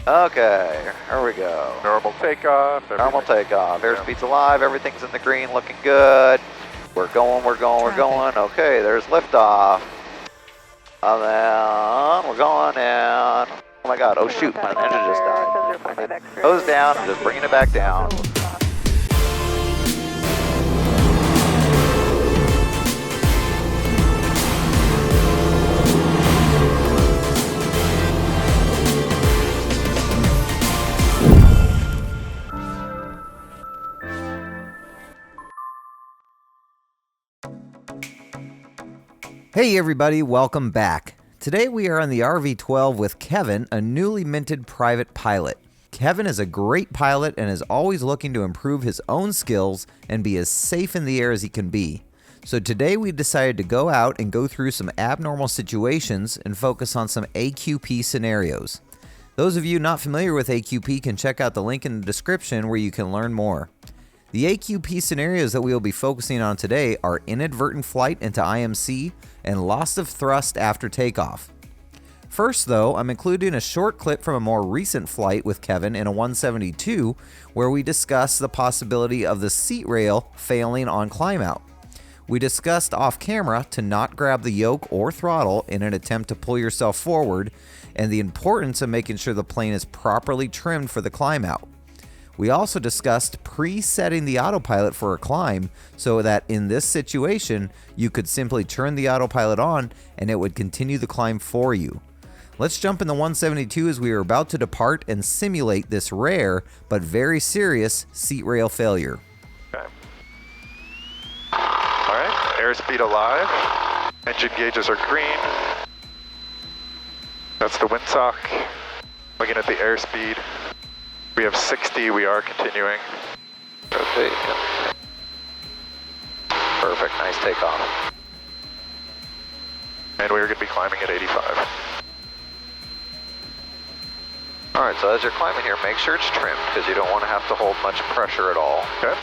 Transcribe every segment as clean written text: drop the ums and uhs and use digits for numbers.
Okay, here we go. Normal takeoff. Normal takeoff. Airspeed's alive. Everything's in the green, looking good. We're going. We're going. Okay, there's liftoff. And then we're going and, oh my God, oh shoot, my engine just died. Hose down, I'm just bringing it back down. Hey everybody, welcome back. Today we are on the RV-12 with Kevin, a newly minted private pilot. Kevin is a great pilot and is always looking to improve his own skills and be as safe in the air as he can be. So today we decided to go out and go through some abnormal situations and focus on some AQP scenarios. Those of you not familiar with AQP can check out the link in the description where you can learn more. The AQP scenarios that we will be focusing on today are inadvertent flight into IMC and loss of thrust after takeoff. First though, I'm including a short clip from a more recent flight with Kevin in a 172 where we discuss the possibility of the seat rail failing on climb out. We discussed off camera to not grab the yoke or throttle in an attempt to pull yourself forward and the importance of making sure the plane is properly trimmed for the climb out. We also discussed presetting the autopilot for a climb so that in this situation, you could simply turn the autopilot on and it would continue the climb for you. Let's jump in the 172 as we are about to depart and simulate this rare but very serious seat rail failure. Okay. All right, airspeed alive. Engine gauges are green. That's the windsock. Looking at the airspeed. We have 60, we are continuing. Okay. Perfect, nice takeoff. And we're going to be climbing at 85. Alright, so as you're climbing here, make sure it's trimmed because you don't want to have to hold much pressure at all. Okay.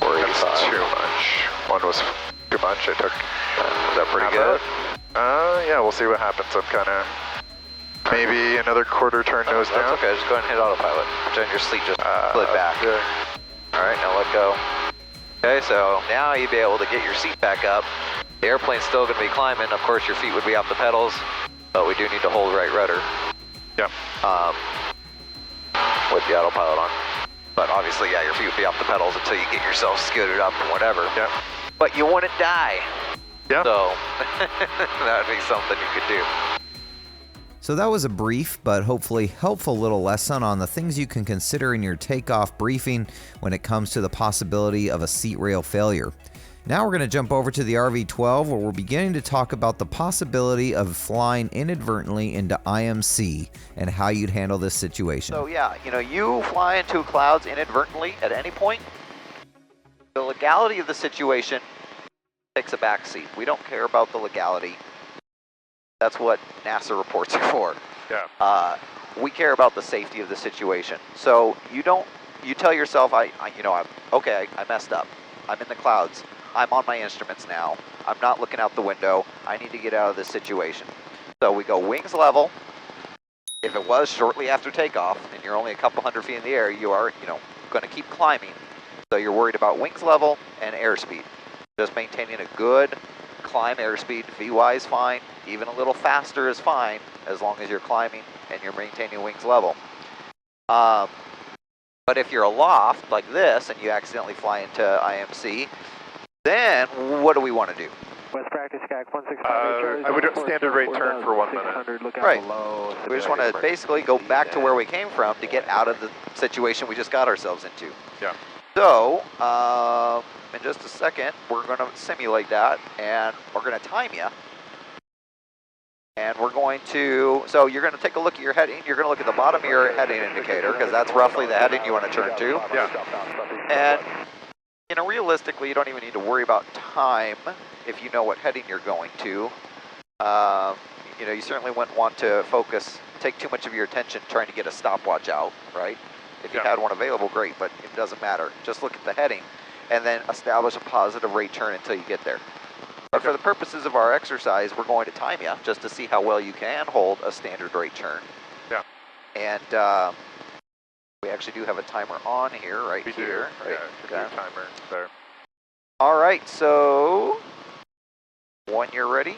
485. That's too much. One was too much, I took. Is that pretty good? Yeah, we'll see what happens. I'm kind of, maybe another quarter turn nose down. That's okay, just go ahead and hit autopilot. Pretend your seat just slid back. Yeah. Alright, now let go. Okay, so now you'd be able to get your seat back up. The airplane's still going to be climbing. Of course, your feet would be off the pedals, but we do need to hold right rudder. Yeah. With the autopilot on. But obviously, yeah, your feet would be off the pedals until you get yourself scooted up and whatever. Yeah. But you wouldn't die. Yeah. So, that would be something you could do. So that was a brief but hopefully helpful little lesson on the things you can consider in your takeoff briefing when it comes to the possibility of a seat rail failure. Now we're going to jump over to the RV-12 where we're beginning to talk about the possibility of flying inadvertently into IMC and how you'd handle this situation. So yeah, you fly into clouds inadvertently at any point. The legality of the situation takes a back seat. We don't care about the legality. That's what NASA reports are for. Yeah. We care about the safety of the situation. So you tell yourself, I messed up. I'm in the clouds. I'm on my instruments now. I'm not looking out the window. I need to get out of this situation. So we go wings level. If it was shortly after takeoff and you're only a couple hundred feet in the air, you are, going to keep climbing. So you're worried about wings level and airspeed. Just maintaining a good climb airspeed. VY is fine. Even a little faster is fine as long as you're climbing and you're maintaining wings level. But if you're aloft like this and you accidentally fly into IMC, then what do we want to do? West practice CAC 165. I would standard rate turn for 1 minute. Right. We just want to basically go back to where we came from to get out of the situation we just got ourselves into. Yeah. So, in just a second, we're going to simulate that, and we're going to time you. And we're going to, so you're going to take a look at your heading. You're going to look at the bottom of your heading indicator, because that's roughly the heading you want to turn to. Yeah. And, realistically, you don't even need to worry about time if you know what heading you're going to. You certainly wouldn't want to take too much of your attention trying to get a stopwatch out, right? If you had one available, great, but it doesn't matter. Just look at the heading and then establish a positive rate turn until you get there. But for the purposes of our exercise, we're going to time you just to see how well you can hold a standard rate turn. Yeah. And we actually do have a timer on here, right We here. do. Right? Yeah, okay. Timer there. All right, so when you're ready,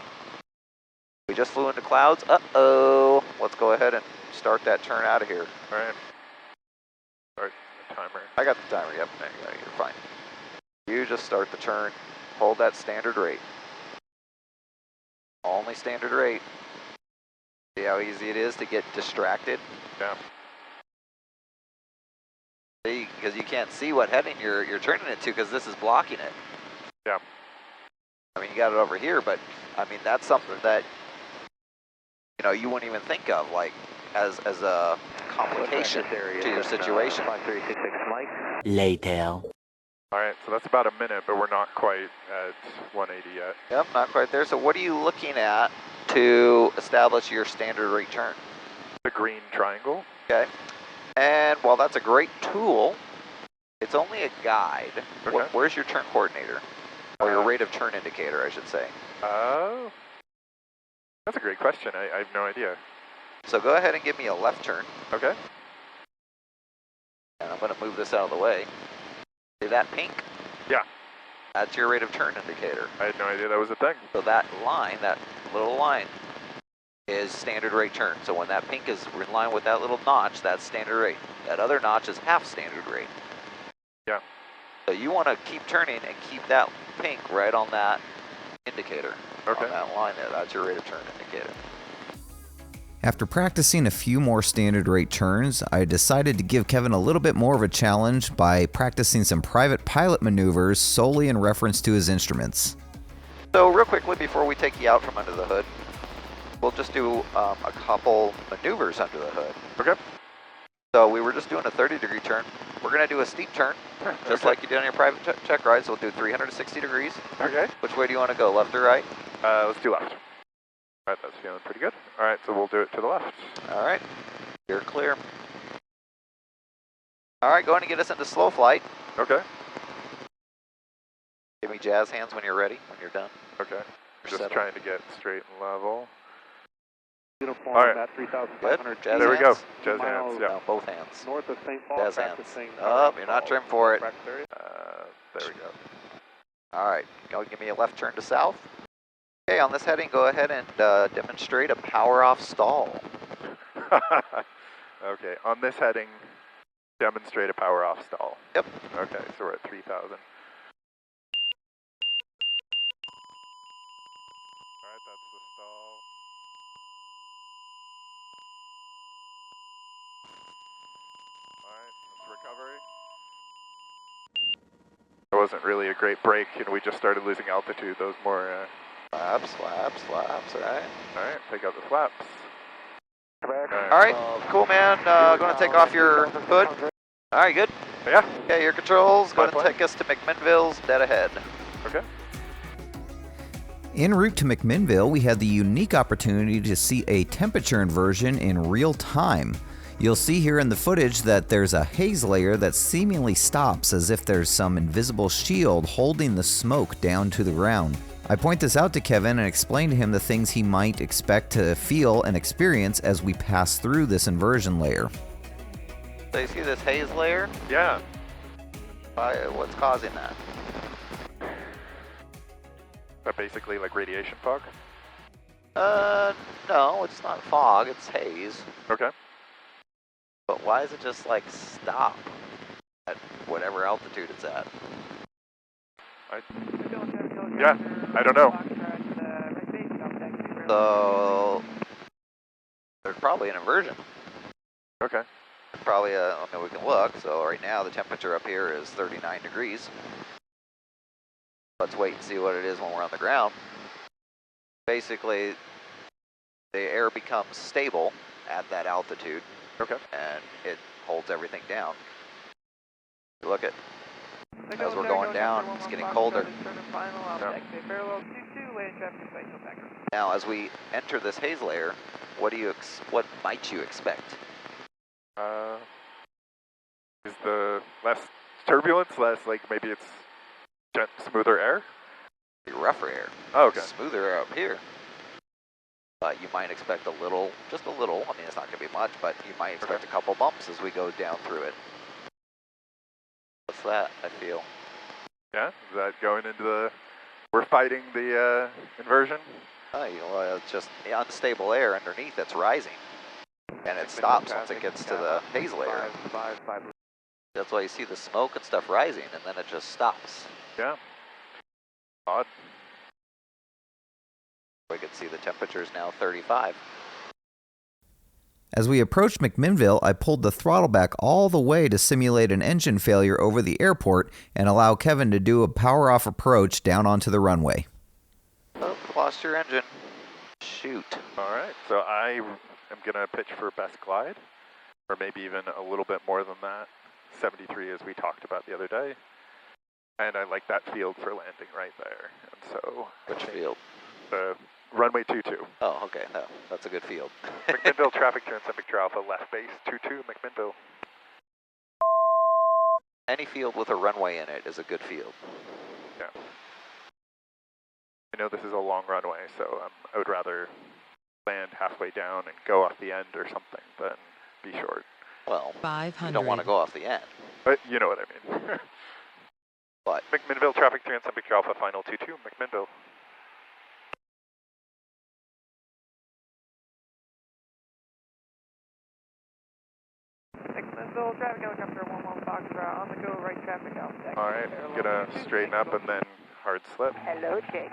we just flew into clouds. Uh-oh. Let's go ahead and start that turn out of here. All right. Start the timer. I got the timer, yep. There you go, you're fine. You just start the turn, hold that standard rate. Only standard rate. See how easy it is to get distracted? Yeah. See, because you can't see what heading you're turning it to because this is blocking it. Yeah. I mean, you got it over here, but I mean, that's something that, you know, you wouldn't even think of, like, as a complication to your situation. 5366 Mike. Later. All right, so that's about a minute, but we're not quite at 180 yet. Yep, not quite there. So what are you looking at to establish your standard rate turn? The green triangle. Okay. And while that's a great tool, it's only a guide. Okay. Where's your turn coordinator? Or your rate of turn indicator, I should say. Oh. That's a great question. I have no idea. So go ahead and give me a left turn. Okay. And I'm going to move this out of the way. See that pink? Yeah. That's your rate of turn indicator. I had no idea that was a thing. So that line, that little line, is standard rate turn. So when that pink is in line with that little notch, that's standard rate. That other notch is half standard rate. Yeah. So you want to keep turning and keep that pink right on that indicator. Okay. On that line there, that's your rate of turn indicator. After practicing a few more standard rate turns, I decided to give Kevin a little bit more of a challenge by practicing some private pilot maneuvers solely in reference to his instruments. So real quickly before we take you out from under the hood, we'll just do a couple maneuvers under the hood. Okay. So we were just doing a 30-degree turn. We're going to do a steep turn, just Okay. like you did on your private check ride. So we'll do 360 degrees. Okay. Which way do you want to go, left or right? Let's do left. All right, that's feeling pretty good. All right, so we'll do it to the left. All right, you're clear. All right, going to get us into slow flight. Okay. Give me jazz hands when you're ready, when you're done. Okay. Just Settle. trying to get straight and level. Uniform All right. about 3,500 Jazz There we go. hands. Jazz hands, miles yeah. No, both hands. north of St. Paul. Jazz hands. Practicing Oh, you're not trim for it. practice area. There we go. All right, go give me a left turn to south. Okay, on this heading, go ahead and demonstrate a power off stall. Okay, on this heading, demonstrate a power off stall. Yep. Okay, so we're at 3,000. All right, that's the stall. All right, that's recovery. It wasn't really a great break, and we just started losing altitude. Those more, Flaps, flaps, flaps, all right. all right, take out the flaps. All right, cool, man. Going to take off your hood. All right, good. Yeah, Okay, your controls. Going to Fine. take us to McMinnville's dead ahead. okay. En route to McMinnville, we had the unique opportunity to see a temperature inversion in real time. You'll see here in the footage that there's a haze layer that seemingly stops as if there's some invisible shield holding the smoke down to the ground. I point this out to Kevin and explain to him the things he might expect to feel and experience as we pass through this inversion layer. So you see this haze layer? Yeah. What's causing that? Basically like radiation fog. No, it's not fog, it's haze. Okay. But why does it just like stop at whatever altitude it's at? Yeah, I don't know. So there's probably an inversion. Okay. Probably, I mean, we can look. So right now the temperature up here is 39 degrees. Let's wait and see what it is when we're on the ground. Basically, the air becomes stable at that altitude. Okay. And it holds everything down. Look at, as we're going down, it's getting colder. Now, as we enter this haze layer, what might you expect? Is the less turbulence, less like maybe it's smoother air? rougher air. Oh, okay. Smoother air up here. But you might expect a little, just a little, I mean it's not going to be much, but you might expect a couple bumps as we go down through it. What's that, I feel? Yeah, is that going into the, we're fighting the inversion? You know, it's just the unstable air underneath that's rising. And it stops once it gets to the haze layer. That's why you see the smoke and stuff rising, and then it just stops. Yeah. Odd. We can see the temperature's now 35. As we approached McMinnville, I pulled the throttle back all the way to simulate an engine failure over the airport and allow Kevin to do a power-off approach down onto the runway. Oh, lost your engine. Shoot. All right, so I am going to pitch for best glide, or maybe even a little bit more than that. 73 as we talked about the other day. And I like that field for landing right there. And so... Which field? The runway 22. Oh, okay. No, that's a good field. McMinnville traffic turn Victor Alpha left base 22 McMinnville. Any field with a runway in it is a good field. Yeah. I know this is a long runway, so I would rather land halfway down and go off the end or something than be short. Well, 500. you don't want to go off the end. But you know what I mean. But McMinnville traffic turn Victor Alpha final 22 McMinnville. McMinnville traffic helicopter 11 Foxtrot on the go, right traffic out. All right, gonna straighten up and then hard slip. Hello, Jake.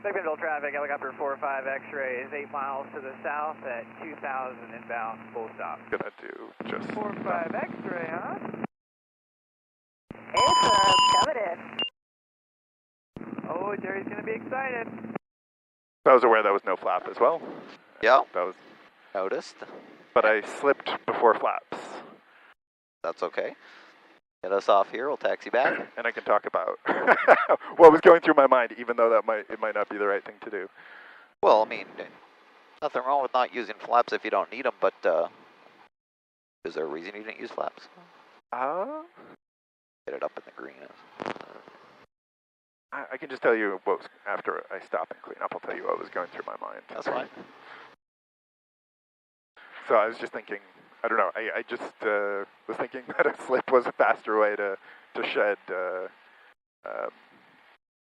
McMinnville traffic helicopter 45 X-ray is 8 miles to the south at 2000 inbound, full stop. Gonna do just 45 X-ray, huh? Hey, sir, coming in. Oh, Jerry's gonna be excited. I was aware that was no flap as well. yeah, That was, noticed. but I slipped before flaps. That's okay. Get us off here. We'll taxi back. And I can talk about what was going through my mind, even though it might not be the right thing to do. Well, I mean, nothing wrong with not using flaps if you don't need them, but is there a reason you didn't use flaps? Get it up in the green. I can just tell you what was, after I stop and clean up, I'll tell you what was going through my mind. That's fine. So I was just thinking, I don't know, I just was thinking that a slip was a faster way to shed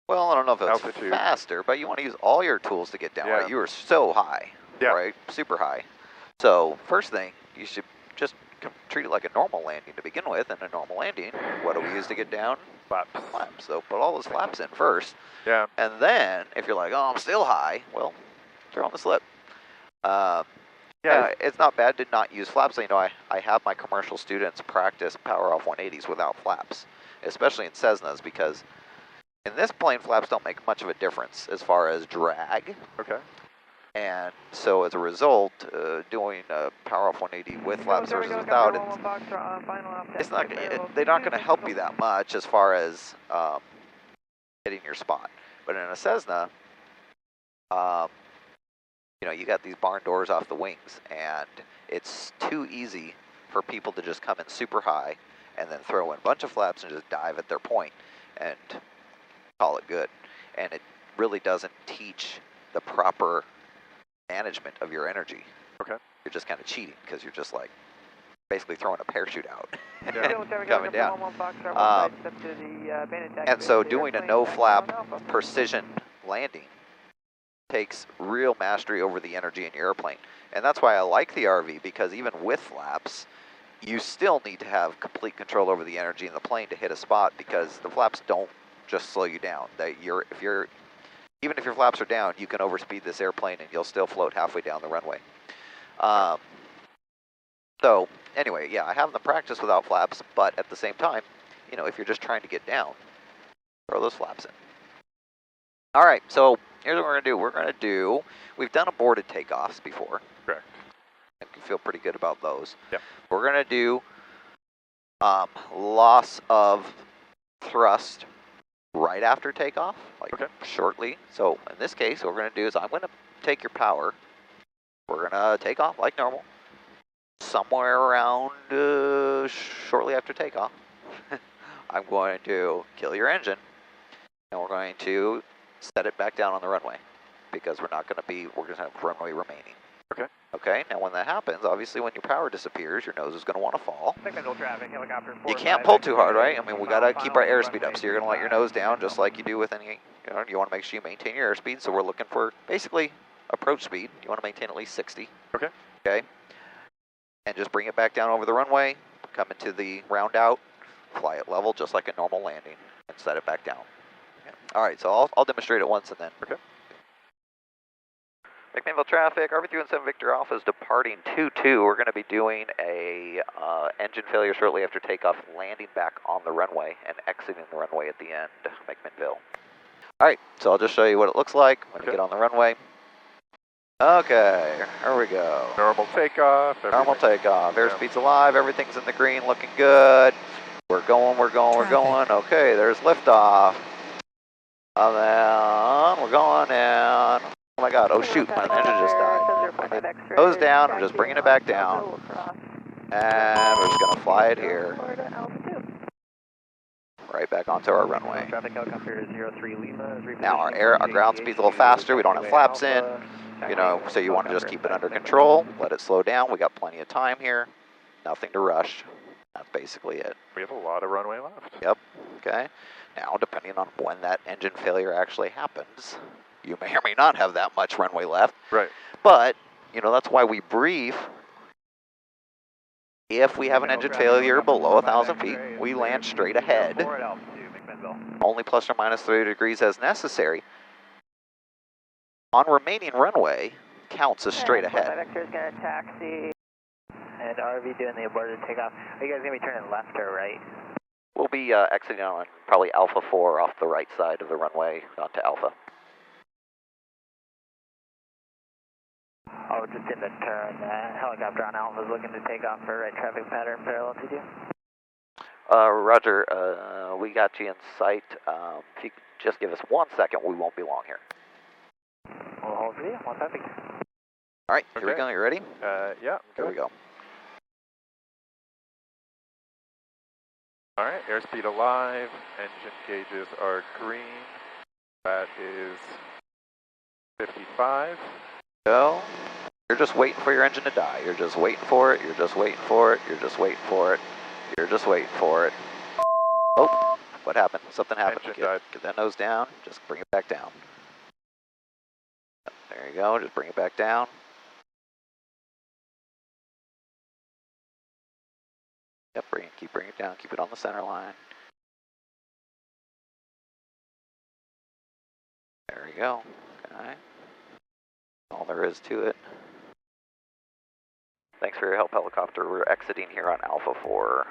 Well, I don't know if it's altitude. faster, but you want to use all your tools to get down, Yeah. right? You were so high, Yeah. right? Super high. So first thing, you should just treat it like a normal landing to begin with. And a normal landing, what do we use to get down? Flaps. Flaps. So put all those flaps in first. Yeah. And then, if you're like, oh, I'm still high, well, throw on the slip. Yeah. It's not bad to not use flaps. You know, I have my commercial students practice power off 180s without flaps, especially in Cessnas, because in this plane, flaps don't make much of a difference as far as drag. Okay. And so as a result, doing a power off 180 with flaps versus without, it's not, they're not going to help you that much as far as hitting your spot. But in a Cessna, you know, you got these barn doors off the wings, and it's too easy for people to just come in super high and then throw in a bunch of flaps and just dive at their point and call it good. And it really doesn't teach the proper management of your energy. Okay. You're just kind of cheating because you're just like basically throwing a parachute out Yeah. and coming down. And so doing a no flap precision landing takes real mastery over the energy in your airplane. And that's why I like the RV, because even with flaps, you still need to have complete control over the energy in the plane to hit a spot, because the flaps don't just slow you down. Even if your flaps are down, you can overspeed this airplane and you'll still float halfway down the runway. So anyway, yeah, I have them practice without flaps, but at the same time, you know, if you're just trying to get down, throw those flaps in. All right, so here's what we're going to do. We've done aborted takeoffs before. Correct. I can feel pretty good about those. Yep. We're going to do loss of thrust right after takeoff, like Okay. shortly. So in this case, what we're going to do is I'm going to take your power We're gonna take off like normal. Somewhere around shortly after takeoff, I'm going to kill your engine, and we're going to set it back down on the runway because we're going to have runway remaining. Okay. Okay, now when that happens, obviously when your power disappears, your nose is going to want to fall. Signal traffic, helicopter 4. You can't pull too hard, right? I mean, we got to keep our airspeed up, so you're going to let your nose down just like you do with any, you want to make sure you maintain your airspeed, so we're looking for basically approach speed. You want to maintain at least 60. Okay. Okay. And just bring it back down over the runway, come into the round out, fly it level just like a normal landing, and set it back down. Okay. All right, so I'll demonstrate it once and then. Okay. McMinnville traffic, RV317 Victor Alpha is departing 22. We're going to be doing a engine failure shortly after takeoff, landing back on the runway and exiting the runway at the end, McMinnville. All right, so I'll just show you what it looks like when you get on the runway. Okay, here we go. Normal takeoff. Normal takeoff. Airspeed's alive. Everything's in the green, looking good. We're going. Okay, there's liftoff. And then we're going and oh my God! Oh shoot! My engine just died. Nose down. I'm just bringing it back down, and we're just gonna fly it here, right back onto our runway. Traffic helicopter 03 Lima. Now our ground speed's a little faster. We don't have flaps in. So you want to just keep it under control, let it slow down. We got plenty of time here, nothing to rush. That's basically it. We have a lot of runway left. Yep, okay. Now, depending on when that engine failure actually happens, you may or may not have that much runway left. Right. But, that's why we brief. If we have an engine failure below 1,000 feet, we land straight ahead, only plus or minus 30 degrees as necessary. On remaining runway, counts as straight ahead. Vector's going to taxi, and RV doing the aborted takeoff. Are you guys going to be turning left or right? We'll be exiting on probably Alpha 4 off the right side of the runway onto Alpha. Oh, just in the turn. Helicopter on Alpha is looking to take off for right traffic pattern parallel to you. Roger, we got you in sight. If you could just give us 1 second, we won't be long here. We'll hold for you. 150. All right, here we go. You ready? Yeah. Here we go. All right, airspeed alive. Engine gauges are green. That is 55. Go. You're just waiting for your engine to die. You're just waiting for it. You're just waiting for it. You're just waiting for it. You're just waiting for it. Oh, what happened? Something happened. Get that nose down. Just bring it back down. There you go. Just bring it back down. Yep, keep bringing it down. Keep it on the center line. There we go. Okay. All there is to it. Thanks for your help, helicopter. We're exiting here on Alpha 4.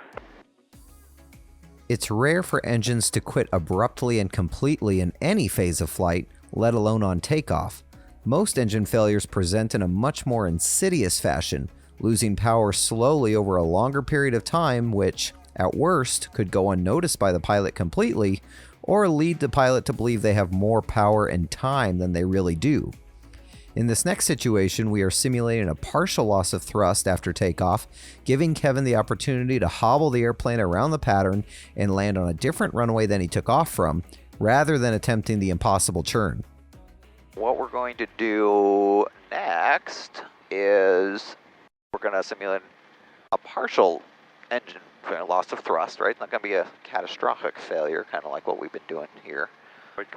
It's rare for engines to quit abruptly and completely in any phase of flight, let alone on takeoff. Most engine failures present in a much more insidious fashion, losing power slowly over a longer period of time, which, at worst, could go unnoticed by the pilot completely, or lead the pilot to believe they have more power and time than they really do. In this next situation, we are simulating a partial loss of thrust after takeoff, giving Kevin the opportunity to hobble the airplane around the pattern and land on a different runway than he took off from, rather than attempting the impossible churn. What we're going to do next is we're going to simulate a partial engine loss of thrust, right? It's not going to be a catastrophic failure, kind of like what we've been doing here,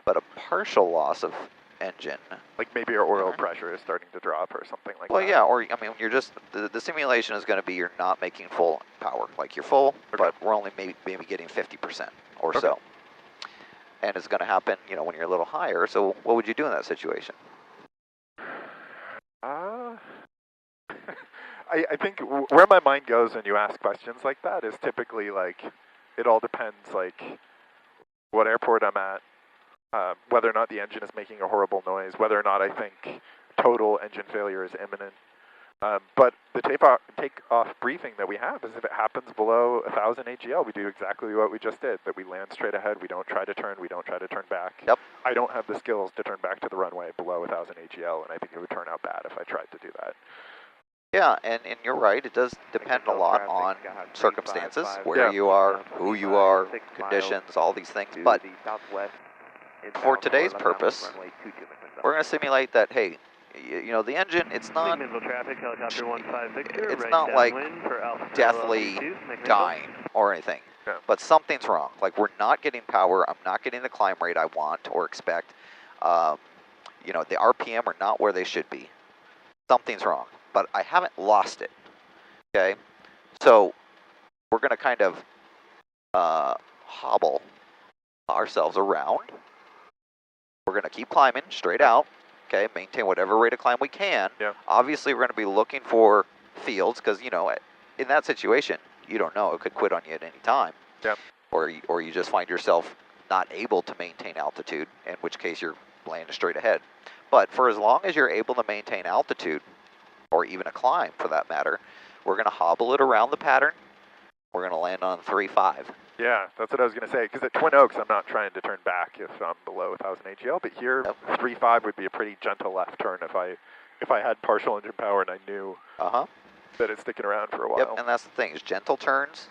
but a partial loss of engine. Like maybe our oil pressure is starting to drop or something like that. Well, yeah, or I mean, you're just, the simulation is going to be you're not making full power. Like you're full, but we're only maybe getting 50% or so. And it's going to happen, when you're a little higher. So what would you do in that situation? I think where my mind goes when you ask questions like that is typically like, it all depends like what airport I'm at, whether or not the engine is making a horrible noise, whether or not I think total engine failure is imminent. But the takeoff briefing that we have is if it happens below 1,000 AGL, we do exactly what we just did, that we land straight ahead, we don't try to turn, we don't try to turn back. Yep. I don't have the skills to turn back to the runway below 1,000 AGL, and I think it would turn out bad if I tried to do that. Yeah, and you're right. It does depend a lot on circumstances, where you are, who you are, conditions, all these things. But for today's purpose, we're going to simulate that, hey, you know, the engine, it's not like deathly dying or anything, but something's wrong. Like, we're not getting power. I'm not getting the climb rate I want or expect. You know, the RPM are not where they should be. Something's wrong, but I haven't lost it, okay? So we're going to kind of hobble ourselves around. We're going to keep climbing straight out. Okay, maintain whatever rate of climb we can. Yeah. Obviously, we're going to be looking for fields because, you know, in that situation, you don't know. It could quit on you at any time. Yeah. Or you just find yourself not able to maintain altitude, in which case you're landing straight ahead. But for as long as you're able to maintain altitude, or even a climb for that matter, we're going to hobble it around the pattern. We're going to land on 3-5. Yeah, that's what I was going to say, because at Twin Oaks, I'm not trying to turn back if I'm below 1,000 AGL, but here, 3-5 would be a pretty gentle left turn if I had partial engine power and I knew that it's sticking around for a while. Yep, and that's the thing, is gentle turns.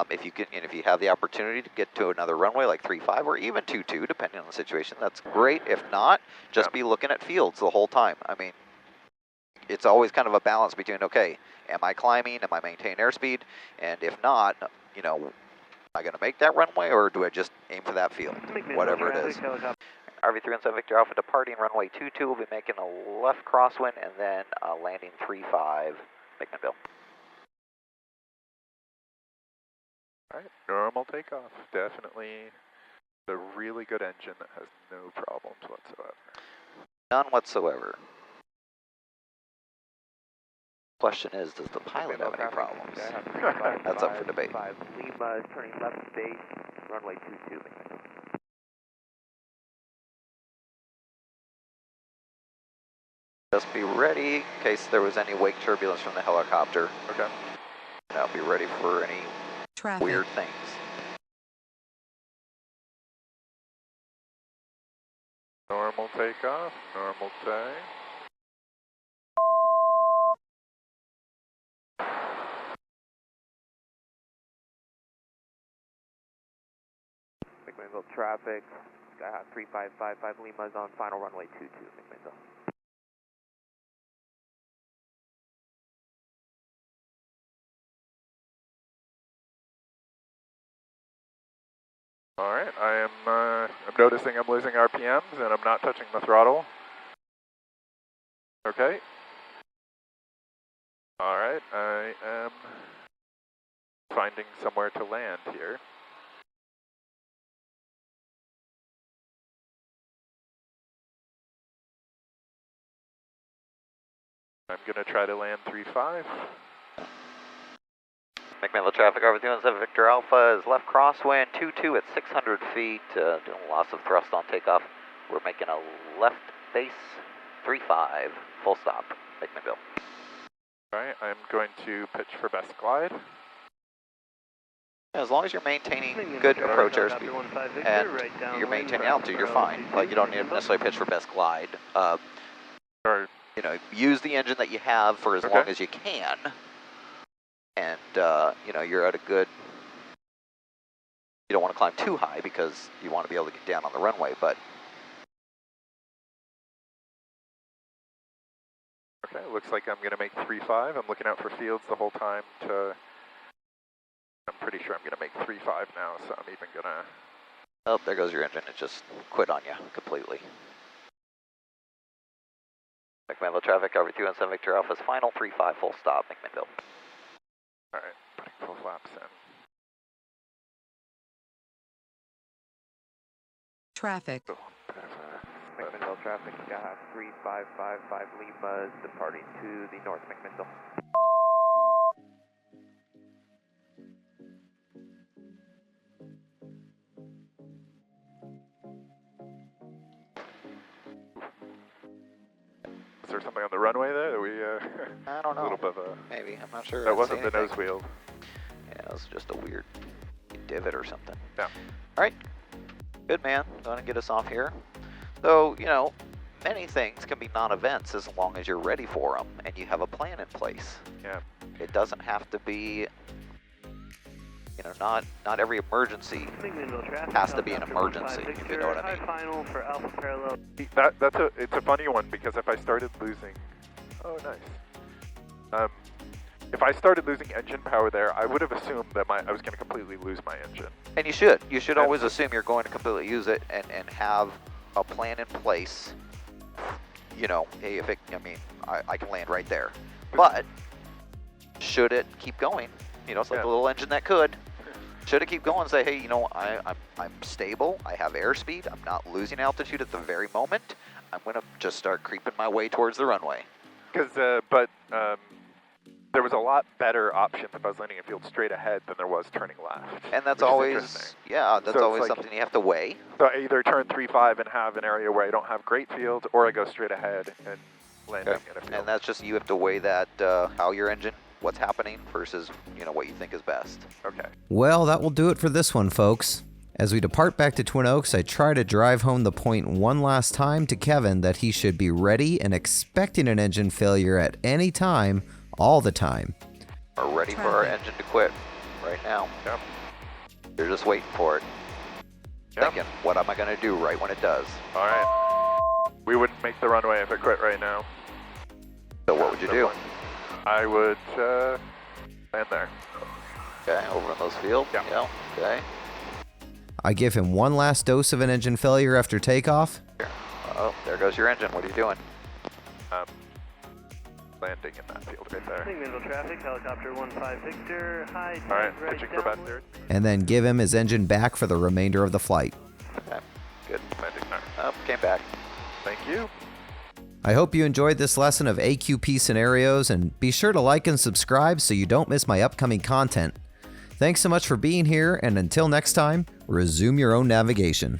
If you have the opportunity to get to another runway like 3-5 or even 2-2, depending on the situation, that's great. If not, just be looking at fields the whole time. I mean, it's always kind of a balance between, okay, am I climbing, am I maintaining airspeed, and if not, you know, am I going to make that runway, or do I just aim for that field, whatever it is. RV317 Victor Alpha departing runway 22, we'll be making a left crosswind and then landing 3-5, McMinnville. All right, normal takeoff. Definitely a really good engine that has no problems whatsoever. None whatsoever. Question is, does the pilot have any problems? That's up for debate. Lima is turning left base, runway 22. Just be ready in case there was any wake turbulence from the helicopter. Okay. Now be ready for any weird things. Normal takeoff, normal day. McMinnville traffic, Skyhawk 3555 Lima is on final runway 22, McMinnville. All right, I'm noticing I'm losing RPMs and I'm not touching the throttle. Okay. All right, I am finding somewhere to land here. I'm going to try to land 3-5. McMinnville traffic, RV317 Victor Alpha is left crosswind, 22 at 600 feet, doing loss of thrust on takeoff. We're making a left base, 3-5, full stop, McMinnville. All right, I'm going to pitch for best glide. As long as you're maintaining good approach airspeed and you're maintaining altitude, you're fine. Like, you don't need to necessarily pitch for best glide. You know, use the engine that you have for as long as you can. And, you know, you're at a good, you don't want to climb too high because you want to be able to get down on the runway, but. Okay, looks like I'm going to make 3-5. I'm looking out for fields the whole time to, I'm pretty sure I'm going to make 3-5 now, so I'm even going to. Oh, there goes your engine. It just quit on you completely. McMinnville traffic, RV317 Victor Alpha's final 3-5 full stop, McMinnville. All right, putting full flaps in. Traffic. McMinnville traffic, Skyhawk 3555 Lima is departing to the north, McMinnville. there something on the runway there that we, I don't know. a little bit of a... Maybe, I'm not sure. That I didn't see wasn't the nose anything. wheel. Yeah, it was just a weird divot or something. Yeah. All right. Good, man. Going to get us off here. So, you know, many things can be non-events as long as you're ready for them and you have a plan in place. Yeah. It doesn't have to be, you know, not every emergency has to be an emergency, if you know what I mean. Final for Alpha Parallel. It's a funny one because if I started losing... Oh, nice. If I started losing engine power there, I would have assumed that I was going to completely lose my engine. And you should. You should always assume you're going to completely use it and have a plan in place. You know, hey, if it, I mean, I can land right there. But should it keep going, you know, it's like a little engine that could. Should it keep going and say, hey, you know, I'm stable, I have airspeed, I'm not losing altitude at the very moment, I'm going to just start creeping my way towards the runway. Because, there was a lot better option if I was landing a field straight ahead than there was turning left. And that's always, yeah, that's always like, something you have to weigh. So I either turn 3-5 and have an area where I don't have great field, or I go straight ahead and landing in a field. And that's just, you have to weigh that, how your engine, what's happening versus, you know, what you think is best. Okay. Well, that will do it for this one, folks. As we depart back to Twin Oaks, I try to drive home the point one last time to Kevin that he should be ready and expecting an engine failure at any time, all the time. We're ready for our engine to quit right now. Yep. You're just waiting for it. Yep. Thinking, what am I going to do right when it does? All right. We wouldn't make the runway if it quit right now. So what would you do? I would land there. Okay, over in those fields? Yeah. Okay. I give him one last dose of an engine failure after takeoff. Oh, there goes your engine. What are you doing? Landing in that field right there. Visual traffic, helicopter 15 Victor, high. All right, pitching for best there. And then give him his engine back for the remainder of the flight. Okay, good. Landing there. Oh, came back. Thank you. I hope you enjoyed this lesson of AQP Scenarios, and be sure to like and subscribe so you don't miss my upcoming content. Thanks so much for being here, and until next time, resume your own navigation.